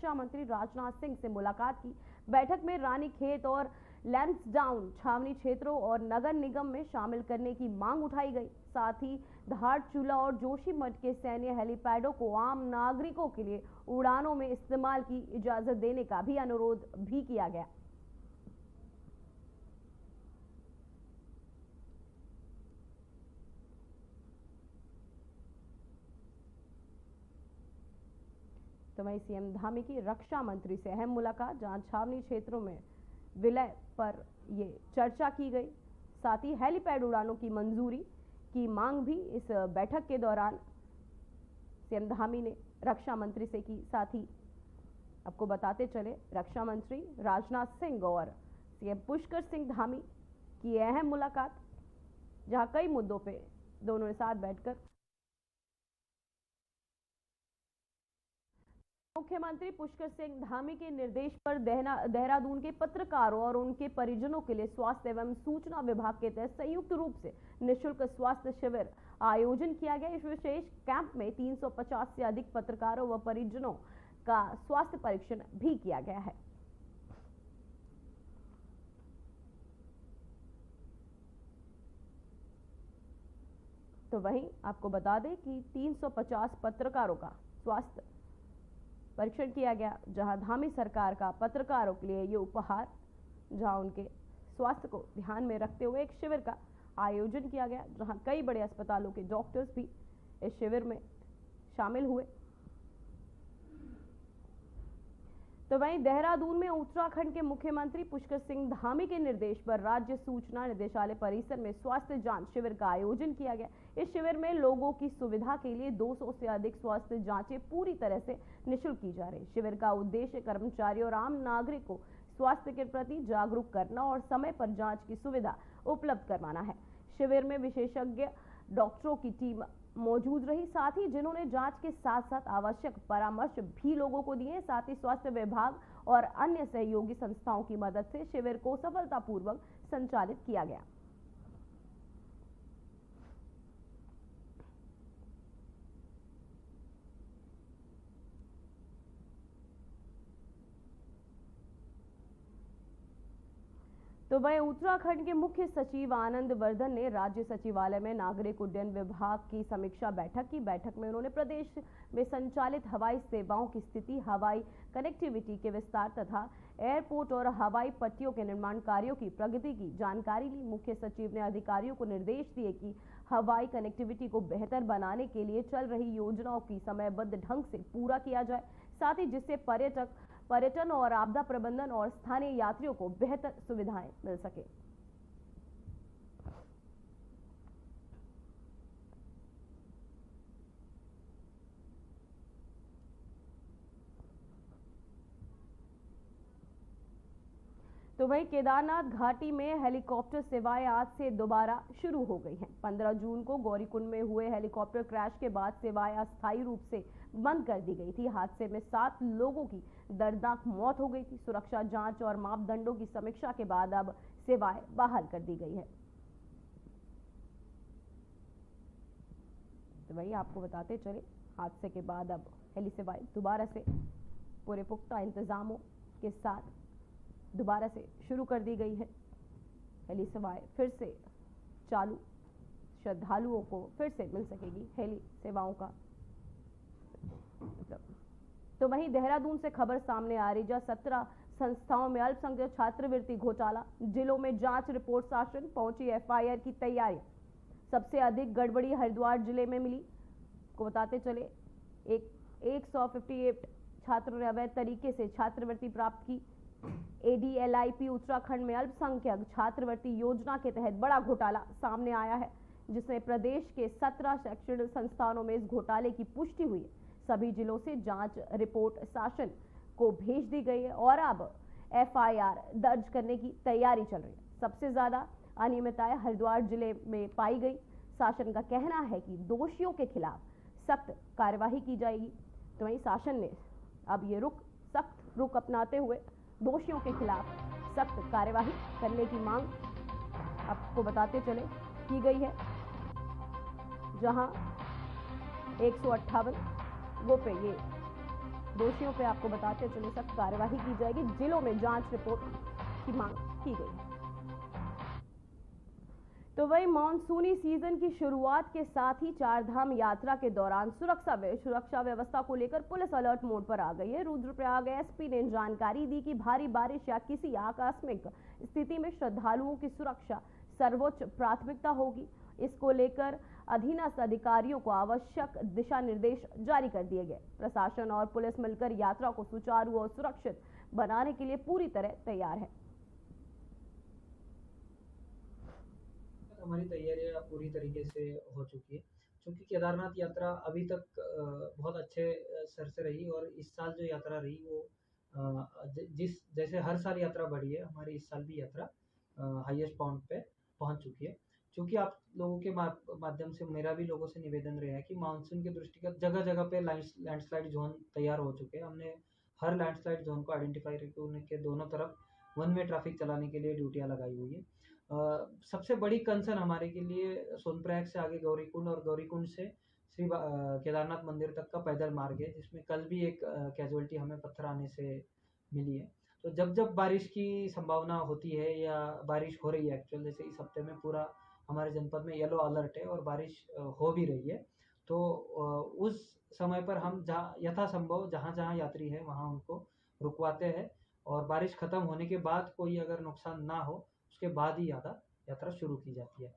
रक्षा मंत्री राजनाथ सिंह से मुलाकात की। बैठक में रानीखेत और लैंसडाउन छावनी क्षेत्रों और नगर निगम में शामिल करने की मांग उठाई गई। साथ ही धारचूला और जोशीमठ के सैन्य हेलीपैडों को आम नागरिकों के लिए उड़ानों में इस्तेमाल की इजाजत देने का भी अनुरोध भी किया गया। तो वहीं सीएम धामी की रक्षा मंत्री से अहम मुलाकात, जहां छावनी क्षेत्रों में विलय पर ये चर्चा की गई। साथ ही हेलीपैड उड़ानों की मंजूरी की मांग भी इस बैठक के दौरान सीएम धामी ने रक्षा मंत्री से की। साथ ही आपको बताते चले, रक्षा मंत्री राजनाथ सिंह और सीएम पुष्कर सिंह धामी की अहम मुलाकात, जहां कई मुद्दों पे दोनों ने साथ बैठकर मुख्यमंत्री पुष्कर सिंह धामी के निर्देश पर देहरादून के पत्रकारों और उनके परिजनों के लिए स्वास्थ्य एवं सूचना विभाग के तहत संयुक्त रूप से निःशुल्क स्वास्थ्य शिविर आयोजन किया गया। इस विशेष कैंप में 350 से अधिक पत्रकारों व परिजनों का स्वास्थ्य परीक्षण भी किया गया है। तो वहीं आपको बता दें कि 350 पत्रकारों का स्वास्थ्य परीक्षण किया गया, जहां धामी सरकार का पत्रकारों के लिए ये उपहार, जहां उनके स्वास्थ्य को ध्यान में रखते हुए एक शिविर का आयोजन किया गया, जहां कई बड़े अस्पतालों के डॉक्टर्स भी इस शिविर में शामिल हुए। तो वहीं देहरादून में उत्तराखंड के मुख्यमंत्री पुष्कर सिंह धामी के निर्देश पर राज्य सूचना निदेशालय परिसर में स्वास्थ्य जांच शिविर का आयोजन किया गया। इस शिविर में लोगों की सुविधा के लिए 200 से अधिक स्वास्थ्य जांचें पूरी तरह से निःशुल्क की जा रही। शिविर का उद्देश्य कर्मचारियों और आम नागरिक को स्वास्थ्य के प्रति जागरूक करना और समय पर जांच की सुविधा उपलब्ध करवाना है। शिविर में विशेषज्ञ डॉक्टरों की टीम मौजूद रही, साथ ही जिन्होंने जांच के साथ साथ आवश्यक परामर्श भी लोगों को दिए। साथ ही स्वास्थ्य विभाग और अन्य सहयोगी संस्थाओं की मदद से शिविर को सफलतापूर्वक संचालित किया गया। तो वहीं उत्तराखंड के मुख्य सचिव आनंद वर्धन ने राज्य सचिवालय में नागरिक उड्डयन विभाग की समीक्षा बैठक की। बैठक में उन्होंने प्रदेश में संचालित हवाई सेवाओं की स्थिति, हवाई कनेक्टिविटी के विस्तार तथा एयरपोर्ट और हवाई पट्टियों के निर्माण कार्यों की प्रगति की जानकारी ली। मुख्य सचिव ने अधिकारियों को निर्देश दिए कि हवाई कनेक्टिविटी को बेहतर बनाने के लिए चल रही योजनाओं की समयबद्ध ढंग से पूरा किया जाए, साथ ही जिससे पर्यटन और आपदा प्रबंधन और स्थानीय यात्रियों को बेहतर सुविधाएं मिल सके। तो वहीं केदारनाथ घाटी में हेलीकॉप्टर सेवाएं आज से दोबारा शुरू हो गई हैं। 15 जून को गौरीकुंड में हुए हेलीकॉप्टर क्रैश के बाद सेवाएं अस्थायी रूप से बंद कर दी गई थी। हादसे में 7 लोगों की दर्दनाक मौत हो गई थी। सुरक्षा जांच और मापदंडों की समीक्षा के बाद अब सेवाएं बहाल कर दी गई है। तो वही आपको बताते चले, हादसे के बाद अब हेली सेवाएं दोबारा से पूरे पुख्ता इंतजामों के साथ दोबारा से शुरू कर दी गई है। हेली सेवाएं फिर से चालू, श्रद्धालुओं को फिर से मिल सकेगी हेली सेवाओं का। तो वहीं देहरादून से खबर सामने आ रही, जहां 17 संस्थाओं में अल्पसंख्यक छात्रवृत्ति घोटाला, जिलों में जांच रिपोर्ट शासन पहुंची, एफआईआर की तैयारी। सबसे अधिक गड़बड़ी हरिद्वार जिले में मिली। को बताते चले, 158 छात्रों ने अवैध तरीके से छात्रवृत्ति प्राप्त की। एडीएलआईपी उत्तराखंड में अल्पसंख्यक छात्रवृत्ति योजना के तहत बड़ा घोटाला सामने आया है, जिसमें प्रदेश के 17 शैक्षणिक संस्थानों में इस घोटाले की पुष्टि हुई है। सभी जिलों से जांच रिपोर्ट शासन को भेज दी गई है और अब एफआईआर दर्ज करने की तैयारी चल रही है। सबसे ज्यादा अनियमितताएं हरिद्वार जिले में पाई गई। शासन का कहना है कि दोषियों के खिलाफ सख्त कार्यवाही की जाएगी। तो वहीं शासन ने अब ये सख्त रुख अपनाते हुए दोषियों के खिलाफ सख्त कार्यवाही करने की मांग आपको बताते चले की गई है, जहां 158 गो पे ये दोषियों पे आपको बताते चले सख्त कार्यवाही की जाएगी। जिलों में जांच रिपोर्ट की मांग की गई है। तो वही मानसूनी सीजन की शुरुआत के साथ ही चारधाम यात्रा के दौरान सुरक्षा व्यवस्था को लेकर पुलिस अलर्ट मोड पर आ गई है। रुद्रप्रयाग एसपी ने जानकारी दी कि भारी बारिश या किसी आकस्मिक स्थिति में श्रद्धालुओं की सुरक्षा सर्वोच्च प्राथमिकता होगी। इसको लेकर अधीनस्थ अधिकारियों को आवश्यक दिशा निर्देश जारी कर दिए गए। प्रशासन और पुलिस मिलकर यात्रा को सुचारू और सुरक्षित बनाने के लिए पूरी तरह तैयार है। हमारी तैयारियां पूरी तरीके से हो चुकी है, क्योंकि केदारनाथ यात्रा अभी तक बहुत अच्छे सर से रही और इस साल जो यात्रा रही वो जिस जैसे हर साल यात्रा बढ़ी है, हमारी इस साल भी यात्रा हाईएस्ट पॉइंट पे पहुंच चुकी है। क्योंकि आप लोगों के माध्यम से मेरा भी लोगों से निवेदन रहा है कि मानसून के दृष्टिगत जगह जगह पे लैंडस्लाइड जोन तैयार हो चुके हैं। हमने हर लैंडस्लाइड जोन को आइडेंटिफाई करके उनके दोनों तरफ वन वे ट्रैफिक चलाने के लिए ड्यूटियां लगाई हुई है। सबसे बड़ी कंसर्न हमारे के लिए सोनप्रयाग से आगे गौरीकुंड और गौरीकुंड से श्री केदारनाथ मंदिर तक का पैदल मार्ग है, जिसमें कल भी एक कैजुअलिटी हमें पत्थर आने से मिली है। तो जब जब बारिश की संभावना होती है या बारिश हो रही है, एक्चुअल जैसे इस हफ्ते में पूरा हमारे जनपद में येलो अलर्ट है और बारिश हो भी रही है, तो उस समय पर हम यथासंभव जहाँ जहाँ यात्री है वहाँ उनको रुकवाते हैं और बारिश खत्म होने के बाद कोई अगर नुकसान ना हो उसके बाद ही यात्रा शुरू की जाती है।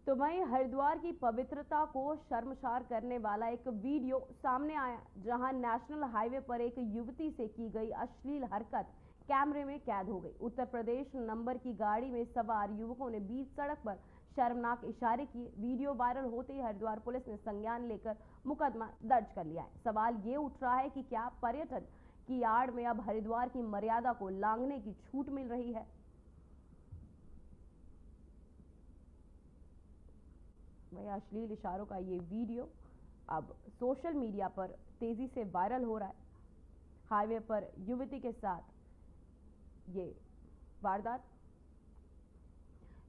तो वहीं हरिद्वार की पवित्रता को शर्मसार करने वाला एक वीडियो सामने आया, जहां नेशनल हाईवे पर एक युवती से की गई अश्लील हरकत कैमरे में कैद हो गई। उत्तर प्रदेश नंबर की गाड़ी में सवार युवकों ने बीच सड़क पर शर्मनाक इशारे किए। वीडियो वायरल होते ही हरिद्वार पुलिस ने संज्ञान लेकर मुकदमा दर्ज कर लिया है। सवाल ये उठ रहा है कि क्या पर्यटन की आड़ में अब हरिद्वार की मर्यादा को लांघने की छूट मिल रही है। वही अश्लील इशारों का ये वीडियो अब सोशल मीडिया पर तेजी से वायरल हो रहा है। हाईवे पर युवती के साथ ये वारदात।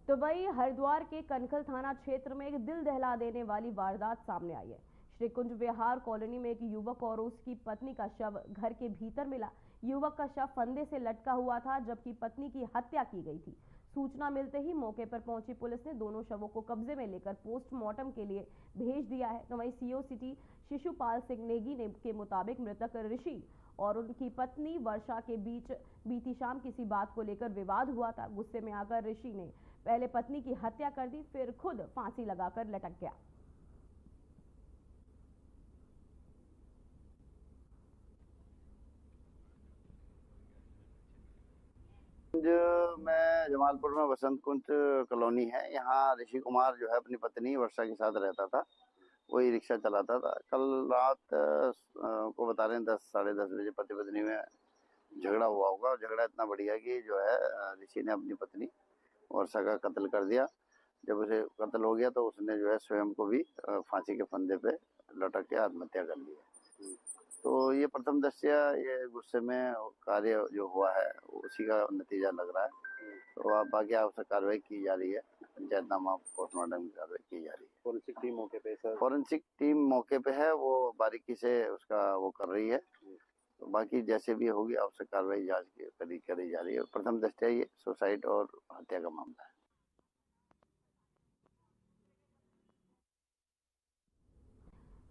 तो वही हरिद्वार के कनखल थाना क्षेत्र में एक दिल दहला देने वाली वारदात सामने आई है। श्री कुंज विहार कॉलोनी में एक युवक और उसकी पत्नी का शव घर के भीतर मिला। युवक का शव फंदे से लटका हुआ था, जबकि पत्नी की हत्या की गई थी। सूचना मिलते ही मौके पर पहुंची पुलिस ने दोनों शवों को कब्जे में लेकर पोस्टमार्टम के लिए भेज दिया है। तो वहीं सीओ सिटी शिशुपाल सिंह नेगी ने के मुताबिक मृतक ऋषि और उनकी पत्नी वर्षा के बीच बीती शाम किसी बात को लेकर विवाद हुआ था। गुस्से में आकर ऋषि ने पहले पत्नी की हत्या कर दी, फिर खुद फांसी लगाकर लटक गया। जो मैं जमालपुर में बसंत कुंज कॉलोनी है, यहाँ ऋषि कुमार जो है अपनी पत्नी वर्षा के साथ रहता था। वही रिक्शा चलाता था। कल रात को बता रहे हैं 10 साढ़े 10 बजे पति पत्नी में झगड़ा हुआ होगा। झगड़ा इतना बढ़िया कि जो है ऋषि ने अपनी पत्नी वर्षा का कत्ल कर दिया। जब उसे कत्ल हो गया तो उसने जो है स्वयं को भी फांसी के फंदे पे लटक के आत्महत्या कर ली है। तो ये प्रथम दृष्टया ये गुस्से में कार्य जो हुआ है उसी का नतीजा लग रहा है। तो अब बाकी आवश्यक कार्रवाई की जा रही है। पंचायतनामा पोस्टमार्टम की कार्रवाई की जा रही है। फॉरेंसिक टीम मौके पे सर, फॉरेंसिक टीम मौके पे है, वो बारीकी से उसका वो कर रही है। तो बाकी जैसे भी होगी आवश्यक कार्रवाई जांच करी जा रही है। प्रथम दृष्टया ये सुसाइड और हत्या का मामला है।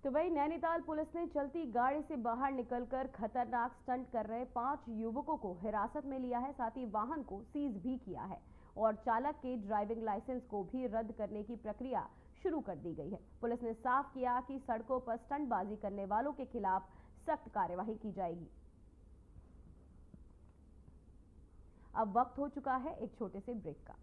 तो वही नैनीताल पुलिस ने चलती गाड़ी से बाहर निकलकर खतरनाक स्टंट कर रहे 5 युवकों को हिरासत में लिया है। साथ ही वाहन को सीज भी किया है और चालक के ड्राइविंग लाइसेंस को भी रद्द करने की प्रक्रिया शुरू कर दी गई है। पुलिस ने साफ किया कि सड़कों पर स्टंटबाजी करने वालों के खिलाफ सख्त कार्यवाही की जाएगी। अब वक्त हो चुका है एक छोटे से ब्रेक का।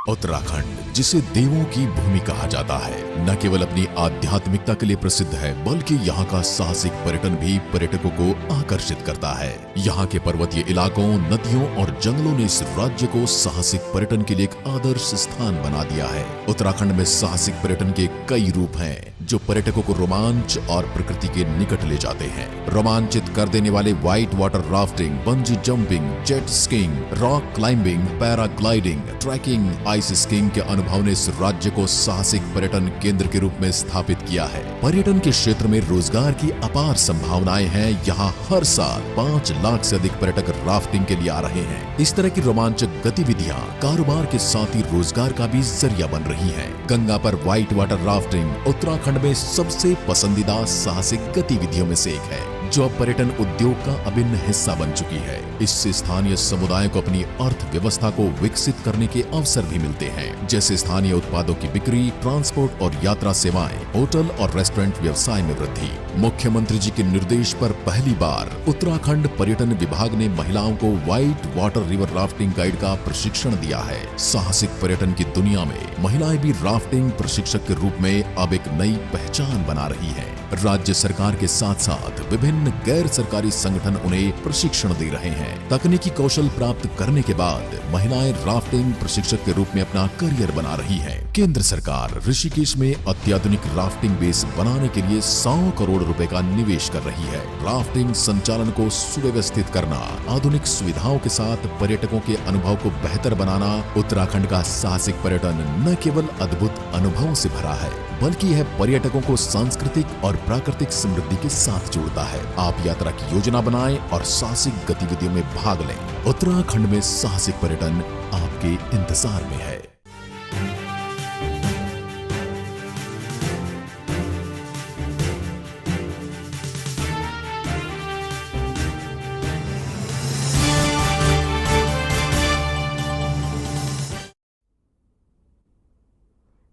उत्तराखंड, जिसे देवों की भूमि कहा जाता है, न केवल अपनी आध्यात्मिकता के लिए प्रसिद्ध है, बल्कि यहाँ का साहसिक पर्यटन भी पर्यटकों को आकर्षित करता है। यहाँ के पर्वतीय इलाकों, नदियों और जंगलों ने इस राज्य को साहसिक पर्यटन के लिए एक आदर्श स्थान बना दिया है। उत्तराखंड में साहसिक पर्यटन के कई रूप हैं, जो पर्यटकों को रोमांच और प्रकृति के निकट ले जाते हैं। रोमांचित कर देने वाले white water rafting, bungee jumping, jet skiing, rock climbing, paragliding, trekking, ice skiing के अनुभव ने इस राज्य को साहसिक पर्यटन केंद्र के रूप में स्थापित किया है। पर्यटन के क्षेत्र में रोजगार की अपार संभावनाएं हैं। यहाँ हर साल 5 लाख से अधिक पर्यटक राफ्टिंग के लिए आ रहे हैं। इस तरह की रोमांचक गतिविधियां कारोबार के साथ ही रोजगार का भी जरिया बन रही हैं। गंगा पर व्हाइट वाटर राफ्टिंग उत्तराखंड में सबसे पसंदीदा साहसिक गतिविधियों में से एक है, जो अब पर्यटन उद्योग का अभिन्न हिस्सा बन चुकी है। इससे स्थानीय समुदाय को अपनी अर्थव्यवस्था को विकसित करने के अवसर भी मिलते हैं, जैसे स्थानीय उत्पादों की बिक्री, ट्रांसपोर्ट और यात्रा सेवाएं, होटल और रेस्टोरेंट व्यवसाय में वृद्धि। मुख्यमंत्री जी के निर्देश पर पहली बार उत्तराखंड पर्यटन विभाग ने महिलाओं को white water river rafting guide का प्रशिक्षण दिया है। साहसिक पर्यटन की दुनिया में महिलाएं भी राफ्टिंग प्रशिक्षक के रूप में अब एक नई पहचान बना रही हैं। राज्य सरकार के साथ साथ विभिन्न गैर सरकारी संगठन उन्हें प्रशिक्षण दे रहे हैं। तकनीकी कौशल प्राप्त करने के बाद महिलाएं राफ्टिंग प्रशिक्षक के रूप में अपना करियर बना रही हैं। केंद्र सरकार ऋषिकेश में अत्याधुनिक राफ्टिंग बेस बनाने के लिए 100 करोड़ रुपए का निवेश कर रही है। राफ्टिंग संचालन को सुव्यवस्थित करना, आधुनिक सुविधाओं के साथ पर्यटकों के अनुभव को बेहतर बनाना, उत्तराखंड का साहसिक पर्यटन न केवल अद्भुत अनुभवों से भरा है, बल्कि यह पर्यटकों को सांस्कृतिक और प्राकृतिक समृद्धि के साथ जोड़ता है। आप यात्रा की योजना बनाएं और साहसिक गतिविधियों में भाग लें। उत्तराखंड में साहसिक पर्यटन आपके इंतजार में है।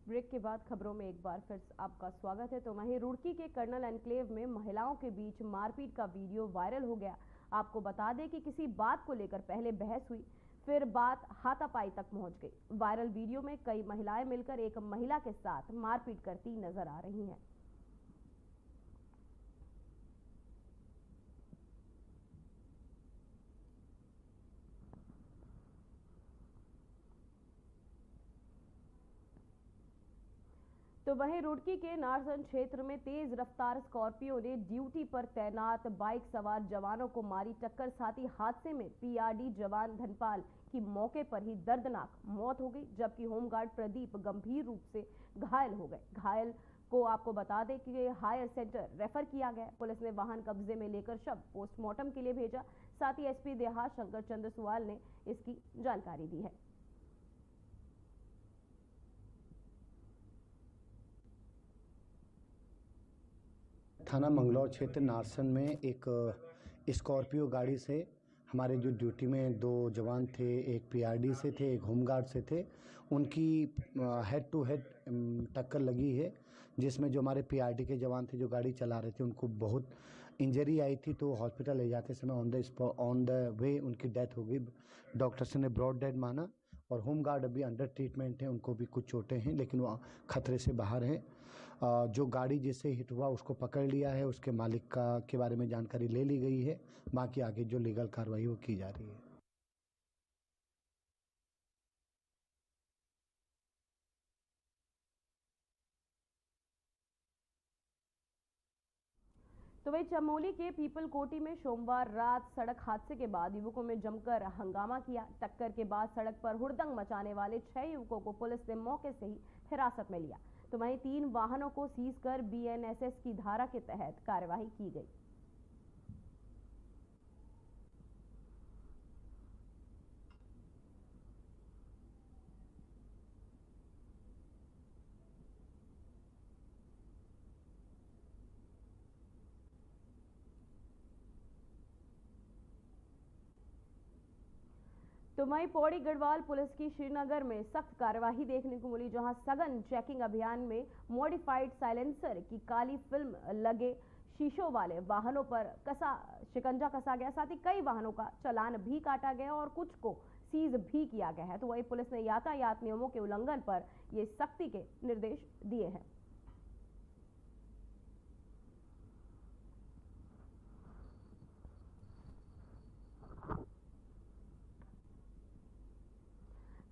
ब्रेक के बाद खबरों में एक बार फिर आपका स्वागत है। तो वहीं रुड़की के कर्नल एनक्लेव में महिलाओं के बीच मारपीट का वीडियो वायरल हो गया। आपको बता दें कि किसी बात को लेकर पहले बहस हुई, फिर बात हाथापाई तक पहुंच गई। वायरल वीडियो में कई महिलाएं मिलकर एक महिला के साथ मारपीट करती नजर आ रही हैं। तो वहीं रुड़की के नारसन क्षेत्र में तेज रफ्तार स्कॉर्पियो ने ड्यूटी पर तैनात बाइक सवार जवानों को मारी टक्कर। साथ ही हादसे में पीआरडी जवान धनपाल की मौके पर ही दर्दनाक मौत हो गई, जबकि होमगार्ड प्रदीप गंभीर रूप से घायल हो गए। घायल को आपको बता दें कि हायर सेंटर रेफर किया गया। पुलिस ने वाहन कब्जे में लेकर शव पोस्टमार्टम के लिए भेजा। साथ ही एसपी देहात शंकर चंद्र सुवाल ने इसकी जानकारी दी है। थाना मंगलौर क्षेत्र नारसन में एक स्कॉर्पियो गाड़ी से हमारे जो ड्यूटी में 2 जवान थे, एक पीआरडी से थे, एक होमगार्ड से थे, उनकी हेड टू हेड टक्कर लगी है, जिसमें जो हमारे पीआरडी के जवान थे जो गाड़ी चला रहे थे उनको बहुत इंजरी आई थी। तो हॉस्पिटल ले जाते समय ऑन द वे उनकी डेथ हो गई। डॉक्टर्स ने ब्रॉड डेड माना और होमगार्ड अभी अंडर ट्रीटमेंट है, उनको भी कुछ चोटें हैं लेकिन वो खतरे से बाहर हैं। जो गाड़ी जिससे हिट हुआ उसको पकड़ लिया है, उसके मालिक के बारे में जानकारी ले ली गई है। बाकी आगे जो लीगल कार्रवाई वो की जा रही है। तो वही चमोली के पीपल कोटी में सोमवार रात सड़क हादसे के बाद युवकों में जमकर हंगामा किया। टक्कर के बाद सड़क पर हुड़दंग मचाने वाले 6 युवकों को पुलिस ने मौके से ही हिरासत में लिया। तो वहीं 3 वाहनों को सीज कर बीएनएसएस की धारा के तहत कार्यवाही की गई। तो वहीं पौड़ी गढ़वाल पुलिस की श्रीनगर में सख्त कार्यवाही देखने को मिली, जहां सघन चेकिंग अभियान में मॉडिफाइड साइलेंसर की काली फिल्म लगे शीशों वाले वाहनों पर शिकंजा कसा गया। साथ ही कई वाहनों का चालान भी काटा गया और कुछ को सीज भी किया गया है। तो वही पुलिस ने यातायात नियमों के उल्लंघन पर ये सख्ती के निर्देश दिए हैं।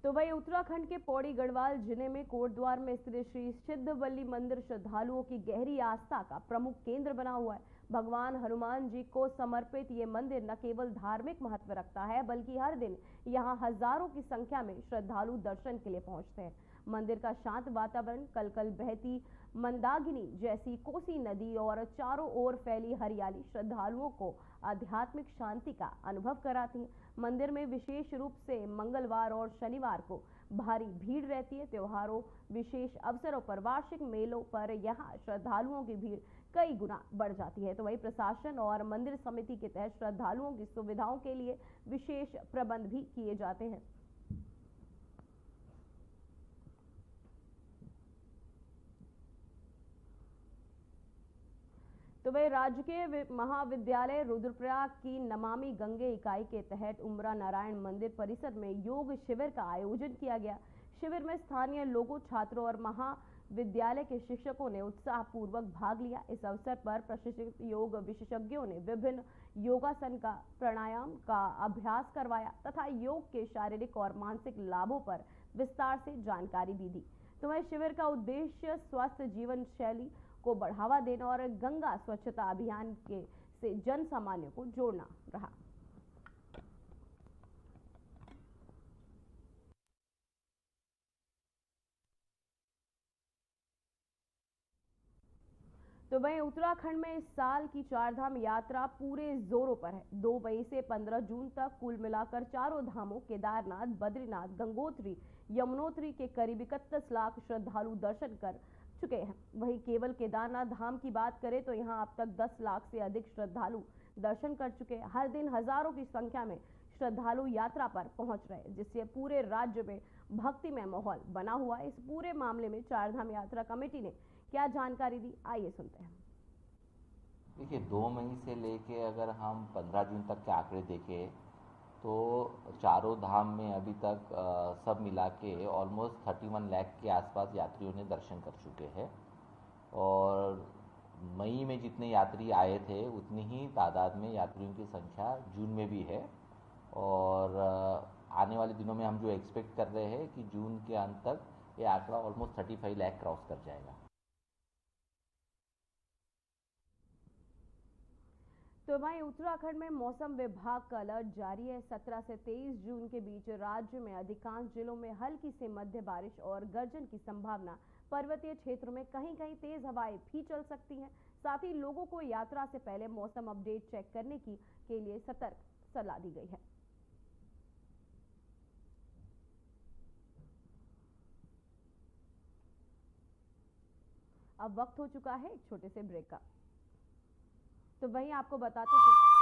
तो वही उत्तराखंड के पौड़ी गढ़वाल जिले में कोटद्वार में स्थित श्री सिद्धवल्ली मंदिर श्रद्धालुओं की गहरी आस्था का प्रमुख केंद्र बना हुआ है। भगवान हनुमान जी को समर्पित ये मंदिर न केवल धार्मिक महत्व रखता है, बल्कि हर दिन यहाँ हजारों की संख्या में श्रद्धालु दर्शन के लिए पहुंचते हैं। मंदिर का शांत वातावरण, कलकल बहती मंदाकिनी जैसी कोसी नदी और चारों ओर फैली हरियाली श्रद्धालुओं को आध्यात्मिक शांति का अनुभव कराती है। मंदिर में विशेष रूप से मंगलवार और शनिवार को भारी भीड़ रहती है। त्योहारों, विशेष अवसरों पर, वार्षिक मेलों पर यहाँ श्रद्धालुओं की भीड़ कई गुना बढ़ जाती है। तो वही प्रशासन और मंदिर समिति के तहत श्रद्धालुओं की सुविधाओं के लिए विशेष प्रबंध भी किए जाते हैं। तो वह राजकीय महाविद्यालय रुद्रप्रयाग की नमामि गंगे इकाई के तहत उमरा नारायण मंदिर परिसर में योग शिविर का आयोजन किया गया। शिविर में स्थानीय लोगों, छात्रों और महाविद्यालय के शिक्षकों ने उत्साहपूर्वक भाग लिया। इस अवसर पर प्रशिक्षित योग विशेषज्ञों ने विभिन्न योगासन का, प्राणायाम का अभ्यास करवाया तथा योग के शारीरिक और मानसिक लाभों पर विस्तार से जानकारी भी दी। तो वह शिविर का उद्देश्य स्वस्थ जीवन शैली को बढ़ावा देना और गंगा स्वच्छता अभियान के से जन सामान्य को जोड़ना रहा। तो वहीं उत्तराखंड में इस साल की चारधाम यात्रा पूरे जोरों पर है। 2 मई से 15 जून तक कुल मिलाकर चारों धामों केदारनाथ, बद्रीनाथ, गंगोत्री, यमुनोत्री के करीब 31 लाख श्रद्धालु दर्शन कर चुके हैं। वहीं केवल केदारनाथ धाम की बात करें तो यहां अब तक 10 लाख से अधिक श्रद्धालु दर्शन कर चुके हैं। हर दिन हजारों की संख्या में श्रद्धालु यात्रा पर पहुंच रहे हैं, जिससे पूरे राज्य में भक्तिमय माहौल बना हुआ है। इस पूरे मामले में चारधाम यात्रा कमेटी ने क्या जानकारी दी, आइए सुनते हैं। देखिए, 2 मई से लेके अगर हम 15 जून तक के आंकड़े देखें तो चारों धाम में अभी तक सब मिला के ऑलमोस्ट 31 लाख के आसपास यात्रियों ने दर्शन कर चुके हैं। और मई में जितने यात्री आए थे उतनी ही तादाद में यात्रियों की संख्या जून में भी है। और आने वाले दिनों में हम जो एक्सपेक्ट कर रहे हैं कि जून के अंत तक ये आंकड़ा ऑलमोस्ट 35 लाख क्रॉस कर जाएगा। तो वहीं उत्तराखंड में मौसम विभाग का अलर्ट जारी है। 17 से 23 जून के बीच राज्य में अधिकांश जिलों में हल्की से मध्य बारिश और गर्जन की संभावना। पर्वतीय क्षेत्रों में कहीं कहीं तेज हवाएं भी चल सकती हैं। साथ ही लोगों को यात्रा से पहले मौसम अपडेट चेक करने के लिए सतर्क सलाह दी गई है। अब वक्त हो चुका है एक छोटे से ब्रेक का। तो वहीं आपको बताते चलते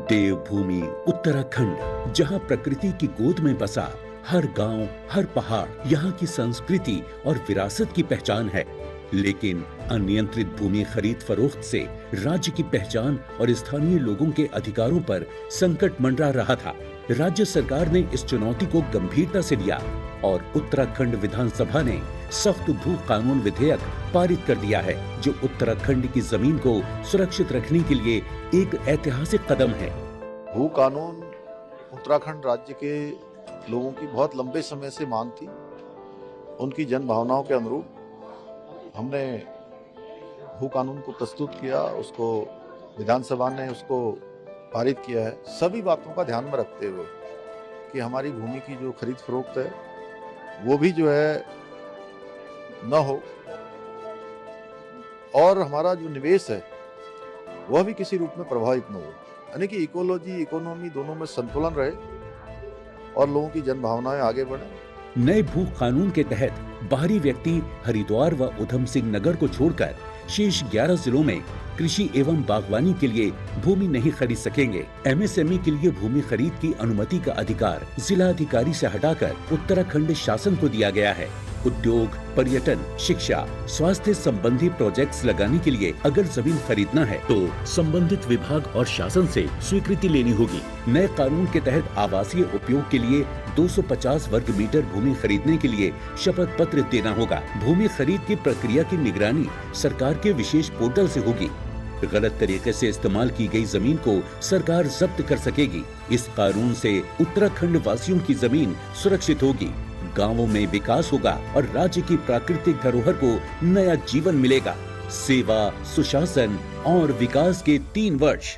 देवभूमि उत्तराखंड, जहां प्रकृति की गोद में बसा हर गांव, हर पहाड़ यहाँ की संस्कृति और विरासत की पहचान है। लेकिन अनियंत्रित भूमि खरीद फरोख्त से राज्य की पहचान और स्थानीय लोगों के अधिकारों पर संकट मंडरा रहा था। राज्य सरकार ने इस चुनौती को गंभीरता से लिया और उत्तराखंड विधानसभा ने सख्त भू कानून विधेयक पारित कर दिया है, जो उत्तराखंड की जमीन को सुरक्षित रखने के लिए एक ऐतिहासिक कदम है। भू कानून उत्तराखंड राज्य के लोगों की बहुत लंबे समय से मांग थी। उनकी जन भावनाओं के अनुरूप हमने भू कानून को प्रस्तुत किया, उसको विधानसभा ने उसको पारित किया है। सभी बातों का ध्यान में रखते हुए कि हमारी भूमि की जो खरीद फरोख्त है वो भी जो है न हो, और हमारा जो निवेश है वह भी किसी रूप में प्रभावित न हो, यानी कि इकोलॉजी, इकोनॉमी दोनों में संतुलन रहे और लोगों की जन भावनाएं आगे बढ़े। नए भू कानून के तहत बाहरी व्यक्ति हरिद्वार व उधम सिंह नगर को छोड़कर शेष 11 जिलों में कृषि एवं बागवानी के लिए भूमि नहीं खरीद सकेंगे। एमएसएमई के लिए भूमि खरीद की अनुमति का अधिकार जिला अधिकारी से हटाकर उत्तराखंड शासन को दिया गया है। उद्योग, पर्यटन, शिक्षा, स्वास्थ्य संबंधी प्रोजेक्ट्स लगाने के लिए अगर जमीन खरीदना है तो संबंधित विभाग और शासन से स्वीकृति लेनी होगी। नए कानून के तहत आवासीय उपयोग के लिए 250 वर्ग मीटर भूमि खरीदने के लिए शपथ पत्र देना होगा। भूमि खरीद की प्रक्रिया की निगरानी सरकार के विशेष पोर्टल से होगी। गलत तरीके से इस्तेमाल की गई जमीन को सरकार जब्त कर सकेगी। इस कानून से उत्तराखंड वासियों की जमीन सुरक्षित होगी, गांवों में विकास होगा और राज्य की प्राकृतिक धरोहर को नया जीवन मिलेगा। सेवा, सुशासन और विकास के 3 वर्ष।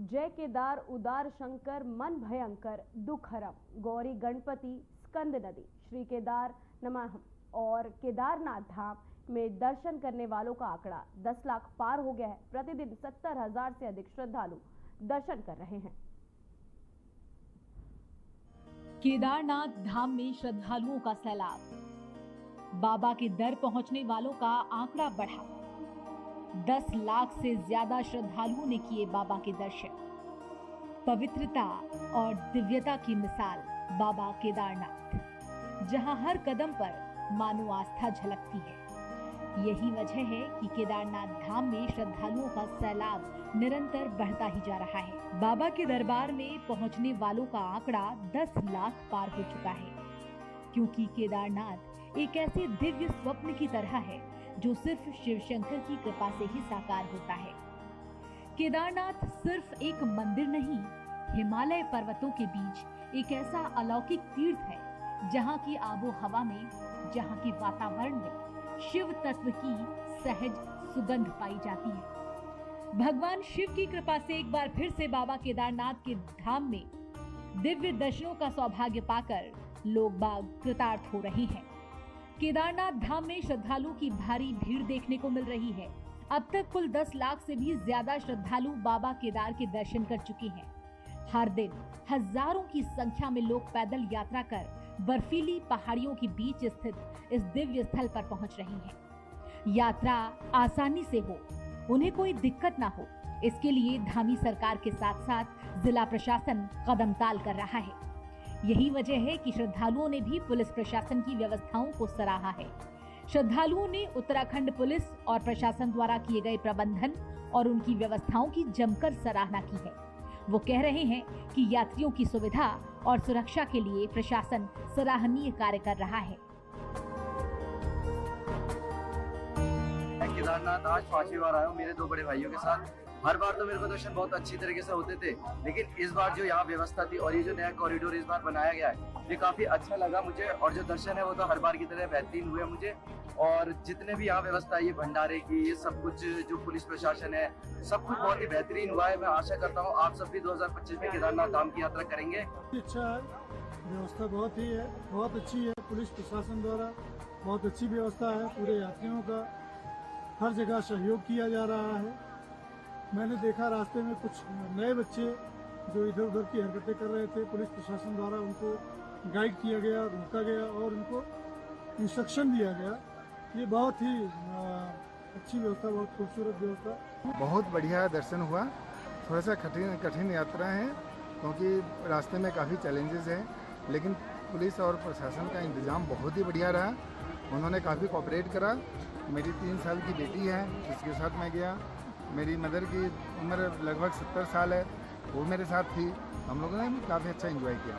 जय केदार उदार शंकर मन भयंकर दुख हरम गौरी गणपति स्कंद नदी श्री केदार नमः और केदारनाथ धाम में दर्शन करने वालों का आंकड़ा 10 लाख पार हो गया है। प्रतिदिन 70,000 से अधिक श्रद्धालु दर्शन कर रहे हैं। केदारनाथ धाम में श्रद्धालुओं का सैलाब, बाबा के दर पहुंचने वालों का आंकड़ा बढ़ा। 10 लाख से ज्यादा श्रद्धालुओं ने किए बाबा के दर्शन। पवित्रता और दिव्यता की मिसाल बाबा केदारनाथ, जहां हर कदम पर मानो आस्था झलकती है। यही वजह है कि केदारनाथ धाम में श्रद्धालुओं का सैलाब निरंतर बढ़ता ही जा रहा है। बाबा के दरबार में पहुंचने वालों का आंकड़ा 10 लाख पार हो चुका है, क्योंकि केदारनाथ एक ऐसे दिव्य स्वप्न की तरह है जो सिर्फ शिव शंकर की कृपा से ही साकार होता है। केदारनाथ सिर्फ एक मंदिर नहीं, हिमालय पर्वतों के बीच एक ऐसा अलौकिक तीर्थ है जहाँ की आबो हवा में, जहाँ की वातावरण में शिव तत्व की सहज सुगंध पाई जाती है। भगवान शिव की कृपा से एक बार फिर से बाबा केदारनाथ के धाम में दिव्य दर्शनों का सौभाग्य पाकर लोग बाग कृतार्थ हो रहे हैं। केदारनाथ धाम में श्रद्धालुओं की भारी भीड़ देखने को मिल रही है। अब तक कुल 10 लाख से भी ज्यादा श्रद्धालु बाबा केदार के दर्शन कर चुके हैं। हर दिन हजारों की संख्या में लोग पैदल यात्रा कर बर्फीली पहाड़ियों के बीच स्थित इस दिव्य स्थल पर पहुंच रहे हैं। यात्रा आसानी से हो, उन्हें कोई दिक्कत ना हो, इसके लिए धामी सरकार के साथ साथ जिला प्रशासन कदम ताल कर रहा है। यही वजह है कि श्रद्धालुओं ने भी पुलिस प्रशासन की व्यवस्थाओं को सराहा है। श्रद्धालुओं ने उत्तराखंड पुलिस और प्रशासन द्वारा किए गए प्रबंधन और उनकी व्यवस्थाओं की जमकर सराहना की है। वो कह रहे हैं कि यात्रियों की सुविधा और सुरक्षा के लिए प्रशासन सराहनीय कार्य कर रहा है। मैं केदारनाथ आज 5वीं बार आया हूँ मेरे 2 बड़े भाइयों के साथ। हर बार तो मेरे को दर्शन बहुत अच्छी तरीके से होते थे, लेकिन इस बार जो यहाँ व्यवस्था थी और ये जो नया कॉरिडोर इस बार बनाया गया है, ये काफी अच्छा लगा मुझे। और जो दर्शन है वो तो हर बार की तरह बेहतरीन हुए मुझे। और जितने भी यहाँ व्यवस्था है, ये भंडारे की, ये सब कुछ जो पुलिस प्रशासन है, सब कुछ बहुत ही बेहतरीन हुआ है। मैं आशा करता हूँ आप सब भी 2025 में केदारनाथ धाम की यात्रा करेंगे। अच्छा है, व्यवस्था बहुत अच्छी है। पुलिस प्रशासन द्वारा बहुत अच्छी व्यवस्था है। पूरे यात्रियों का हर जगह सहयोग किया जा रहा है। मैंने देखा रास्ते में कुछ नए बच्चे जो इधर उधर की हरकतें कर रहे थे, पुलिस प्रशासन द्वारा उनको गाइड किया गया, रोका गया और उनको इंस्ट्रक्शन दिया गया। ये बहुत ही अच्छी व्यवस्था, बहुत खूबसूरत व्यवस्था। बहुत बढ़िया दर्शन हुआ। थोड़ा सा कठिन यात्रा है क्योंकि रास्ते में काफ़ी चैलेंजेस हैं, लेकिन पुलिस और प्रशासन का इंतज़ाम बहुत ही बढ़िया रहा। उन्होंने काफ़ी कोऑपरेट करा। मेरी 3 साल की बेटी है जिसके साथ मैं गया। मेरी मदर की उम्र लगभग 70 साल है, वो मेरे साथ थी। हम लोगों ने भी काफ़ी अच्छा एंजॉय किया,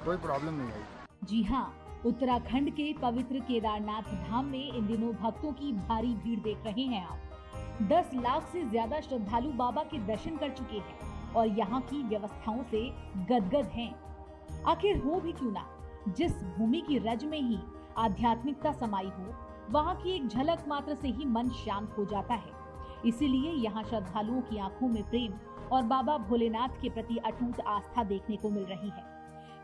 कोई प्रॉब्लम नहीं आई। जी हाँ, उत्तराखंड के पवित्र केदारनाथ धाम में इन दिनों भक्तों की भारी भीड़ देख रहे हैं आप। 10 लाख से ज्यादा श्रद्धालु बाबा के दर्शन कर चुके हैं और यहाँ की व्यवस्थाओं से गदगद हैं। आखिर हो भी क्यों ना, जिस भूमि की रज में ही आध्यात्मिकता समाई हो, वहाँ की एक झलक मात्र से ही मन शांत हो जाता है। इसीलिए यहाँ श्रद्धालुओं की आंखों में प्रेम और बाबा भोलेनाथ के प्रति अटूट आस्था देखने को मिल रही है।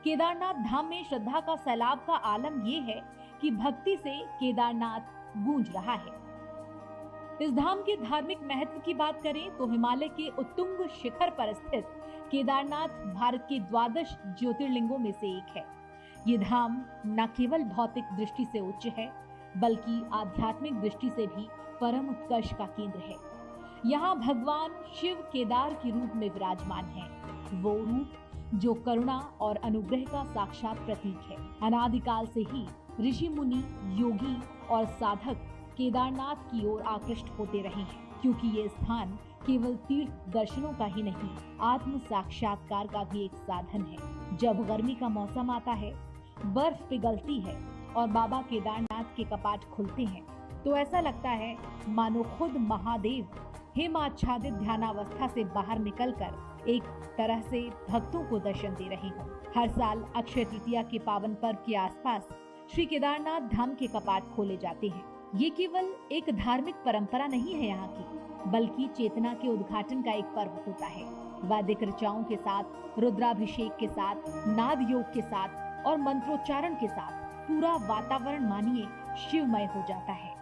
केदारनाथ धाम में श्रद्धा का सैलाब का आलम ये है कि भक्ति से केदारनाथ गूंज रहा है। इस धाम के धार्मिक महत्व की बात करें तो हिमालय के उत्तुंग शिखर पर स्थित केदारनाथ भारत के 12 ज्योतिर्लिंगों में से एक है। ये धाम न केवल भौतिक दृष्टि से उच्च है, बल्कि आध्यात्मिक दृष्टि से भी परम उत्कर्ष का केंद्र है। यहाँ भगवान शिव केदार के रूप में विराजमान हैं। वो रूप जो करुणा और अनुग्रह का साक्षात प्रतीक है। अनादिकाल से ही ऋषि मुनि, योगी और साधक केदारनाथ की ओर आकृष्ट होते रहे हैं, क्योंकि ये स्थान केवल तीर्थ दर्शनों का ही नहीं, आत्म साक्षात्कार का भी एक साधन है। जब गर्मी का मौसम आता है, बर्फ पिघलती है और बाबा केदारनाथ के कपाट खुलते हैं, तो ऐसा लगता है मानो खुद महादेव हिमाच्छादित ध्यानावस्था से बाहर निकलकर एक तरह से भक्तों को दर्शन दे रहे हों। हर साल अक्षय तृतीया के पावन पर्व के आसपास श्री केदारनाथ धाम के कपाट खोले जाते हैं। ये केवल एक धार्मिक परंपरा नहीं है यहाँ की, बल्कि चेतना के उद्घाटन का एक पर्व होता है। वैदिक ऋचाओं के साथ, रुद्राभिषेक के साथ, नाद योग के साथ और मंत्रोच्चारण के साथ पूरा वातावरण मानिए शिवमय हो जाता है।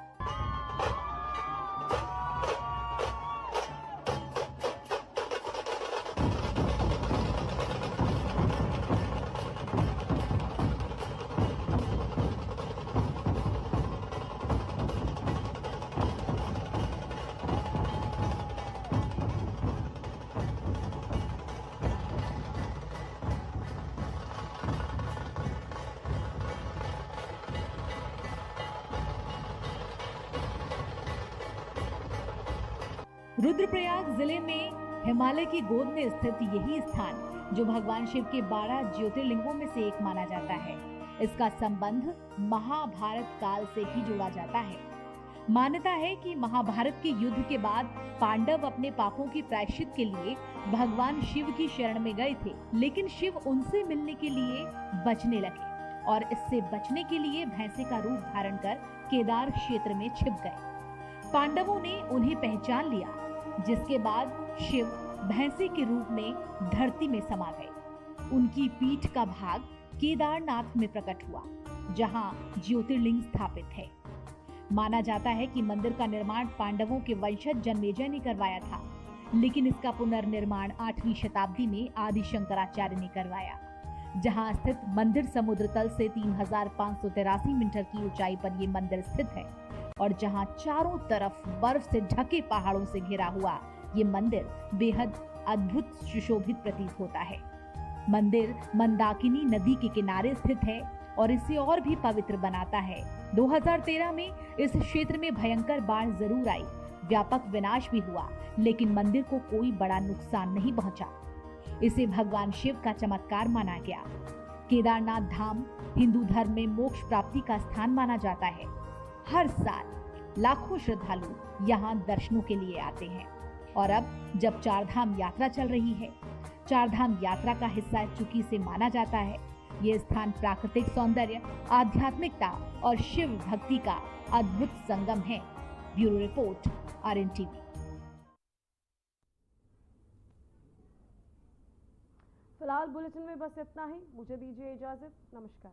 रुद्रप्रयाग जिले में हिमालय की गोद में स्थित यही स्थान, जो भगवान शिव के 12 ज्योतिर्लिंगों में से एक माना जाता है, इसका संबंध महाभारत काल से ही जोड़ा जाता है। मान्यता है कि महाभारत के युद्ध के बाद पांडव अपने पापों की प्रायश्चित के लिए भगवान शिव की शरण में गए थे, लेकिन शिव उनसे मिलने के लिए बचने लगे और इससे बचने के लिए भैंसे का रूप धारण कर केदार क्षेत्र में छिप गए। पांडवों ने उन्हें पहचान लिया, जिसके बाद शिव भैंसे के रूप में धरती में समा गए। उनकी पीठ का भाग केदारनाथ में प्रकट हुआ, जहां ज्योतिर्लिंग स्थापित है। माना जाता है कि मंदिर का निर्माण पांडवों के वंशज जन्मेजय ने करवाया था, लेकिन इसका पुनर्निर्माण 8वीं शताब्दी में आदि शंकराचार्य ने करवाया। जहां स्थित मंदिर समुद्र तल से 3583 मीटर की ऊंचाई पर ये मंदिर स्थित है और जहां चारों तरफ बर्फ से ढके पहाड़ों से घिरा हुआ ये मंदिर बेहद अद्भुत सुशोभित प्रतीत होता है। मंदिर मंदाकिनी नदी के किनारे स्थित है और इसे और भी पवित्र बनाता है। 2013 में इस क्षेत्र में भयंकर बाढ़ जरूर आई, व्यापक विनाश भी हुआ, लेकिन मंदिर को कोई बड़ा नुकसान नहीं पहुंचा। इसे भगवान शिव का चमत्कार माना गया। केदारनाथ धाम हिंदू धर्म में मोक्ष प्राप्ति का स्थान माना जाता है। हर साल लाखों श्रद्धालु यहाँ दर्शनों के लिए आते हैं और अब जब चारधाम यात्रा चल रही है, चारधाम यात्रा का हिस्सा चूंकि इसे माना जाता है, ये स्थान प्राकृतिक सौंदर्य, आध्यात्मिकता और शिव भक्ति का अद्भुत संगम है। Bureau report, RNTV। फिलहाल बुलेटिन में बस इतना ही। मुझे दीजिए इजाजत। नमस्कार।